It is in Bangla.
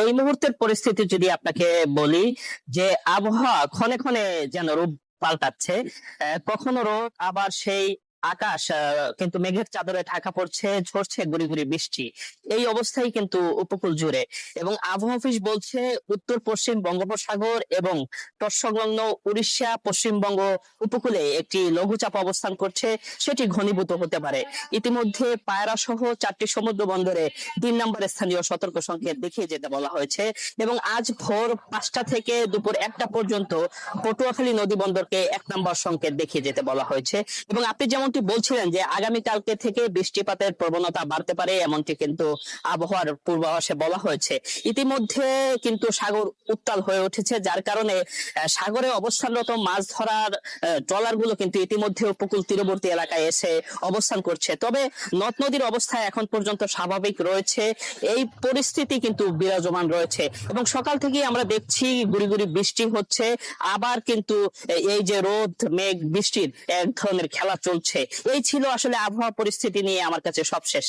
এই মুহূর্তের পরিস্থিতি যদি আপনাকে বলি যে আবহাওয়া ক্ষণে ক্ষণে যেন রূপ পাল্টাচ্ছে। কখনো রোদ, আবার সেই আকাশ কিন্তু মেঘের চাদরে ঢাকা পড়ছে, ঝরছে গুড়ি গুড়ি বৃষ্টি। এই অবস্থায় কিন্তু উপকূল জুড়ে, এবং আবহাওয়া অফিস বলছে উত্তর পশ্চিম বঙ্গোপসাগর এবং তৎসংলগ্ন উড়িষ্যা, পশ্চিমবঙ্গ উপকূলে একটি লঘুচাপ অবস্থান করছে, সেটি ঘনীভূত হতে পারে। ইতিমধ্যে পায়রা সহ 4টি সমুদ্র বন্দরে 3 নম্বর স্থানীয় সতর্ক সংকেত দেখিয়ে যেতে বলা হয়েছে, এবং আজ ভোর 5টা থেকে দুপুর 1টা পর্যন্ত পটুয়াখালী নদী বন্দরকে 1 নম্বর সংকেত দেখিয়ে যেতে বলা হয়েছে। এবং আপনি যেমনটি বলছিলেন যে আগামীকালকে থেকে বৃষ্টিপাতের প্রবণতা বাড়তে পারে, এমনটি কিন্তু আবহাওয়ার পূর্বাভাসে বলা হয়েছে। ইতিমধ্যে কিন্তু সাগর উত্তাল হয়ে উঠেছে, যার কারণে সাগরে অবস্থানরত মাছ ধরার ট্রলার গুলো কিন্তু ইতিমধ্যে উপকূল তীরবর্তী এলাকায় এসে অবস্থান করছে। তবে নদ নদীর অবস্থা এখন পর্যন্ত স্বাভাবিক রয়েছে, এই পরিস্থিতি কিন্তু বিরাজমান রয়েছে। এবং সকাল থেকেই আমরা দেখছি গুড়ি গুড়ি বৃষ্টি হচ্ছে, আবার কিন্তু এই যে রোদ মেঘ বৃষ্টির এক ধরনের খেলা চলছে। এই ছিল আসলে আবহাওয়া পরিস্থিতি নিয়ে আমার কাছে সবশেষ।